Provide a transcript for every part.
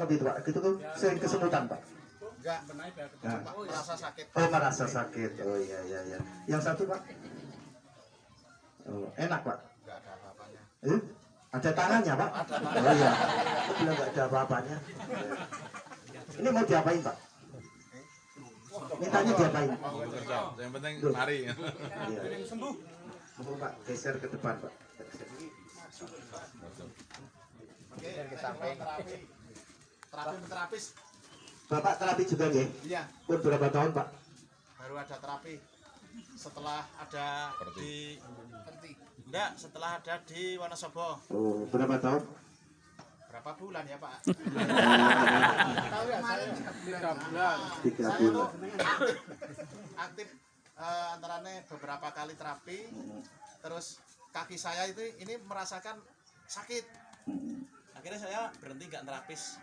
lebih tua, gitu tuh sering kesemutan Pak. Enggak, Nah. merasa sakit. Oh merasa sakit, oh iya iya iya. Yang satu Pak, oh, enak Pak. Enggak ada apa-apanya. Ada tangannya Pak. Oh iya, aku bilang nggak ada apa-apanya. Ini mau diapain Pak? Mintanya diapain? Kerja, yang penting mari. Iya. Sembuh. Mau Pak geser ke depan Pak. Oke, kita terapi. Terapis. Bapak terapi juga nggih? Iya, Pun berapa tahun Pak? baru ada terapi. Setelah ada di setelah ada di Wonosobo. Oh berapa tahun? Berapa bulan ya, Pak? Tahu ya saya 3 bulan. 3 Saya bulan. aktif antaranya beberapa kali terapi. Terus kaki saya itu ini merasakan sakit. Akhirnya saya berhenti nggak terapis.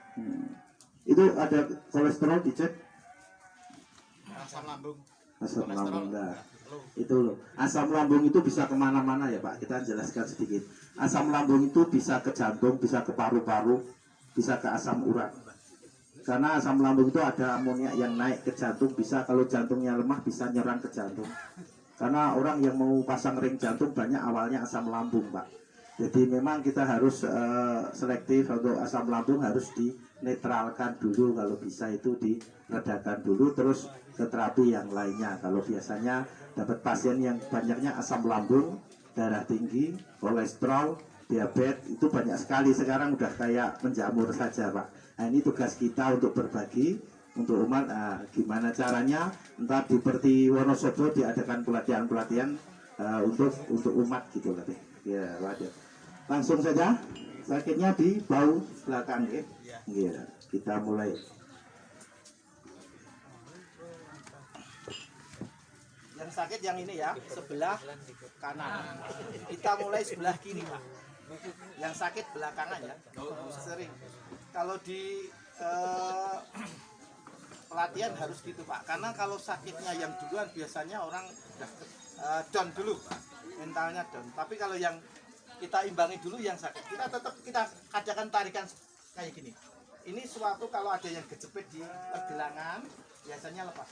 Itu ada kolesterol dicek? Asam lambung. Asam Kolesterol. lambung enggak. Loh. Itu loh. Asam lambung itu bisa kemana-mana ya Pak. Kita jelaskan sedikit. Asam lambung itu bisa ke jantung, bisa ke paru-paru, bisa ke asam urat. Karena asam lambung itu ada amonia yang naik ke jantung, bisa kalau jantungnya lemah bisa nyerang ke jantung. Karena orang yang mau pasang ring jantung banyak awalnya asam lambung Pak. Jadi memang kita harus selektif untuk asam lambung, harus dinetralkan dulu, kalau bisa itu diredakan dulu, terus ke terapi yang lainnya. Kalau biasanya dapat pasien yang banyaknya asam lambung, darah tinggi, kolesterol, diabetes, itu banyak sekali sekarang udah kayak menjamur saja Pak. Nah ini tugas kita untuk berbagi untuk umat. Gimana caranya, entah di Perti Wonosobo diadakan pelatihan-pelatihan untuk umat gitu lah. Ya, wajar. Langsung saja, sakitnya di bahu belakang ya. Ya, kita mulai. Yang sakit yang ini ya, sebelah kanan. Kita mulai sebelah kiri Pak. Yang sakit belakangan ya, sering. Kalau di pelatihan harus gitu Pak, karena kalau sakitnya yang duluan biasanya orang udah down dulu Pak, mentalnya down. Tapi kalau yang kita imbangi dulu yang sakit, kita adakan tarikan kayak gini. Ini suatu kalau ada yang kejepit di pergelangan, biasanya lepas.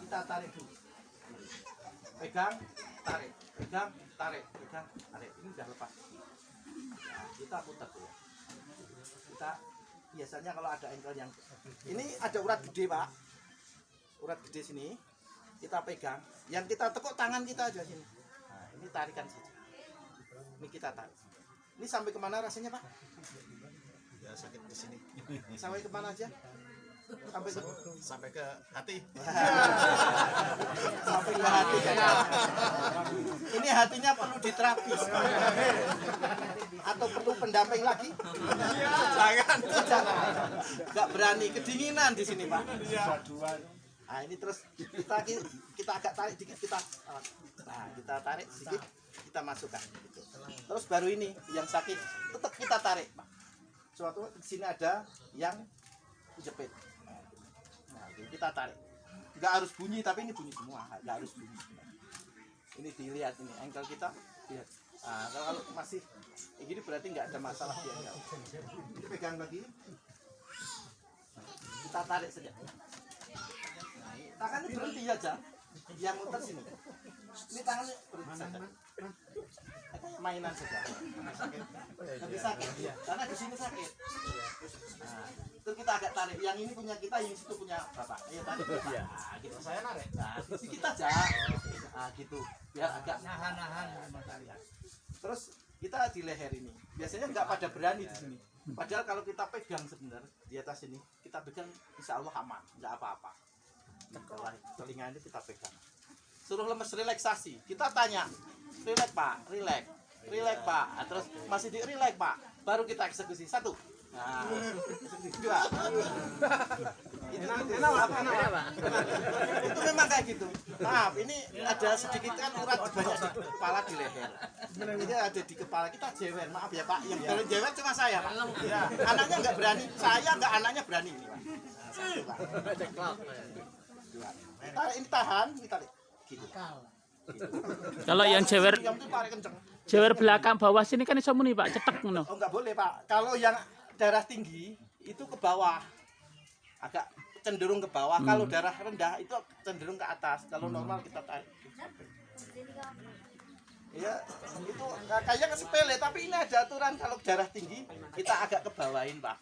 Kita tarik dulu. Pegang, tarik, pegang, tarik, pegang, tarik. Ini udah lepas. Nah, kita putar dulu. Kita biasanya kalau ada ankle yang ini ada urat gede Pak, urat gede sini, kita pegang. Yang kita tekuk tangan kita aja sini. Nah, ini tarikan saja. Ini kita tarik. Ini sampai kemana rasanya Pak? Ya sakit di sini. Sampai kemana aja? Sampai ke hati. Sampai ke hati ya. Ini hatinya perlu diterapi atau perlu pendamping lagi? Jangan. Nggak berani, kedinginan di sini Pak. Nah ini terus kita agak tarik dikit, nah kita tarik sedikit, kita masukkan gitu. Terus baru ini yang sakit tetap kita tarik Pak. Suatu di sini ada yang jepit. Nah, kita tarik. Nggak harus bunyi, tapi ini bunyi semua. Nggak harus bunyi. Ini dilihat ini ankle kita, lihat. Nah, kalau masih kayak gini berarti nggak ada masalah di ankle. Ini pegang lagi. Kita tarik saja. Nah, tangannya berhenti aja. Yang muter sini. Ini tangannya berhenti saja. Mainan saja. Lebih sakit. Karena di sini sakit. Nah, itu kita agak tarik. Yang ini punya kita, yang situ punya Bapak. Ayo tarik. Nah, gitu. Saya narik. Nah, sedikit aja. Nah, gitu. Biar agak nahan-nahan. Terus kita di leher ini. Biasanya nggak pada berani di sini. Padahal kalau kita pegang sebentar di atas ini, kita pegang insya Allah aman, nggak apa-apa. Telinga ini kita pegang. Suruh lemes relaksasi. Kita tanya, rileks Pak, rileks, rileks Pak. Nah, terus masih di rileks Pak. Baru kita eksekusi 1. Nah, 2. Itu memang kayak gitu. Maaf, ini ada sedikit kan urat banyak di kepala, di leher. Ini ada di kepala, kita jewer. Maaf ya Pak, yang berani jewer cuma saya Pak. Ya, anaknya nggak berani, saya nggak, anaknya berani ini Pak. Nah, 1 Pak. 2. Ini tahan, kita tarik. Gitu. Kalau yang jewer belakang bawah sini kan iso muni Pak, cetek ngono. Oh enggak boleh Pak. Kalau yang darah tinggi itu ke bawah, agak cenderung ke bawah. Kalau darah rendah itu cenderung ke atas. Kalau normal kita tarik. Ya, itu kayaknya sepele, tapi ini ada aturan. Kalau darah tinggi kita agak ke bawahin, Pak.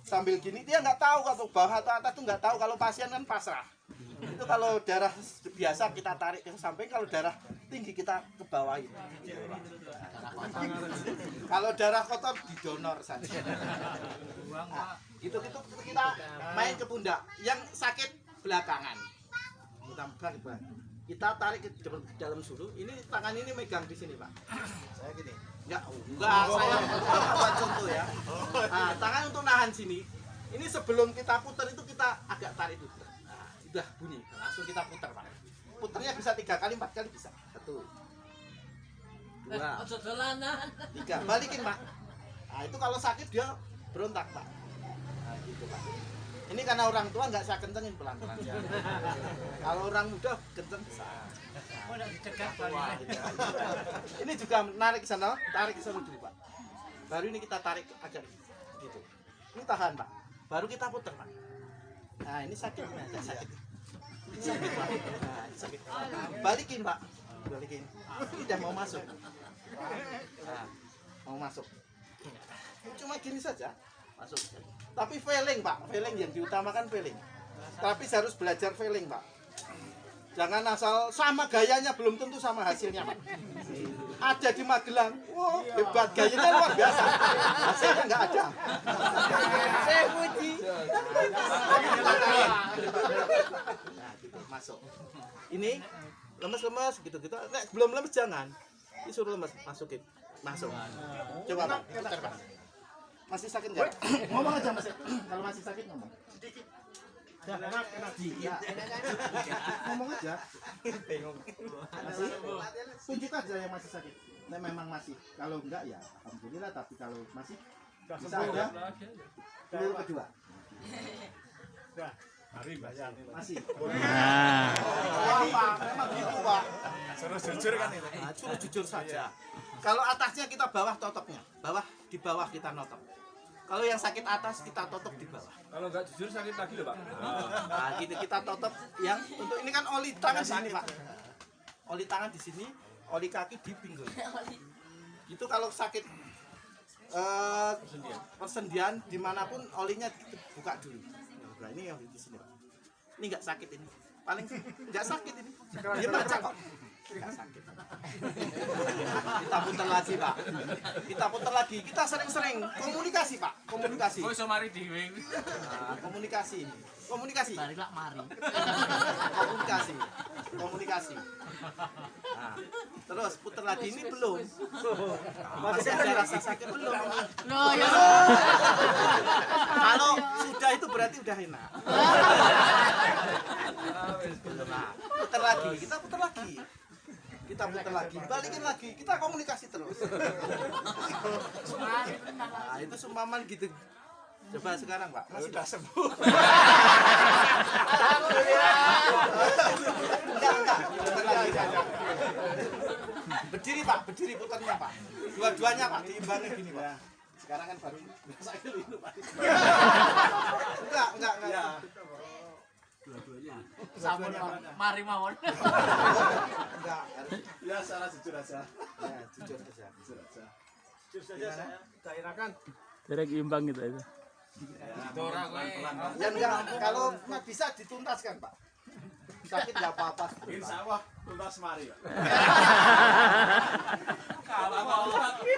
Sambil gini dia nggak tahu kalau bawah atau atas tuh nggak tahu. Kalau pasien kan pasrah. Itu kalau darah biasa kita tarik ke samping, kalau darah tinggi kita ke bawahin. Gitu, Pak. Kalau darah kotor didonor saja. Nah, itu kita main ke pundak. Yang sakit belakangan. Kita tarik ke dalam sulu. Ini tangan ini megang di sini, Pak. Saya gini. Enggak, saya buat contoh ya. Nah, tangan untuk nahan sini. Ini sebelum kita putar itu kita agak tarik dulu. Nah, sudah bunyi. Langsung kita putar, Pak. Putarnya bisa 3 kali, 4 kali bisa. 1, 2, 3. Balikin, Pak. Nah, itu kalau sakit dia berontak, Pak. Nah, gitu, Pak. Ini karena orang tua nggak saya kencengin pelan-pelan. Kalau orang muda kenceng bisa. Ini juga narik ke sana, tarik ke sana dulu, Pak. Baru ini kita tarik agak gitu. Ini tahan, Pak. Baru kita putar, Pak. Nah, ini sakit, agak sakit. Ini sakit, Pak. Nah, ini sakit. Balikin, Pak. Balikin. Ini udah mau masuk. Nah, mau masuk. Cuma gini saja, masuk. Tapi feeling, Pak. Feeling yang diutamakan feeling. Tapi harus belajar feeling, Pak. Jangan asal sama gayanya belum tentu sama hasilnya, Pak. Ada di Magelang, wow, hebat, gayanya luar biasa. Hasilnya nggak ada. Saya puji. Nah, gitu, masuk. Ini lemes-lemes gitu-gitu. Nek belum lemes jangan. Ini suruh lemes, masukin. Masuk. Coba, Pak. Putar, Pak. Masih sakit nggak? Ngomong aja, Mas. Kalau masih sakit ngomong. Sedikit. Enak. Ngomong aja. Bingung. Masih? Tunjuk aja yang masih sakit. Nah, memang masih. Kalau enggak ya alhamdulillah, tapi kalau masih bisa ada peluru kedua. Masih. Nah, Pak, memang gitu, Pak. Suruh jujur kan itu. Nah, suruh jujur saja. Kalau atasnya kita bawah totoknya. Di bawah kita notok. Kalau yang sakit atas kita totok di bawah. Kalau nggak jujur sakit lagi loh, Pak. Nah, gitu kita totok yang untuk ini kan oli tangan di sini, Pak. Oli tangan di sini, oli kaki di pinggul. Itu kalau sakit persendian dimanapun olinya buka dulu. Nah, ini yang di sini, Pak. Ini nggak sakit ini. Paling nggak sakit ini. Dia baca kok. Nggak sakit. Kita putar lagi, Pak. Kita putar lagi. Kita sering-sering komunikasi, Pak. Komunikasi. Oh, iso mari dhewe. Nah, komunikasi. Komunikasi. mari. Komunikasi. Nah, terus putar lagi ini belum. Masih ada rasa sakit belum? No, ya. Kalau sudah itu berarti udah enak. Nah, putar lagi, kita putar lagi. Balikin lagi, kita komunikasi terus. Nah, itu sumpaman gitu. Coba sekarang, Pak. Masih udah sembuh. Enggak. Putar lagi. Berdiri, Pak. Berdiri putarnya, Pak. Dua-duanya, Pak. Diimbangi gini, Pak. Sekarang kan baru sakit ini, Pak. Enggak. Sampun, mari mawon. Enggak. Ya, salah jujur aja. Ya, jujur saja. Jujur saja saya. Gairahkan. Derek imbang gitu itu. Dora kowe. Ya enggak, kalau nggak bisa dituntaskan, Pak. Sakit nggak apa-apa. Insya Allah tuntas mari, Pak.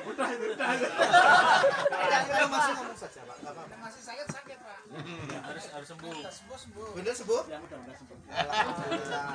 Udah. Ya, masih ngomong saja, Pak. Nggak apa-apa. Masih sakit, Pak. Harus sembuh. Bener sembuh? Ya, mudah-mudahan sembuh. Alhamdulillah.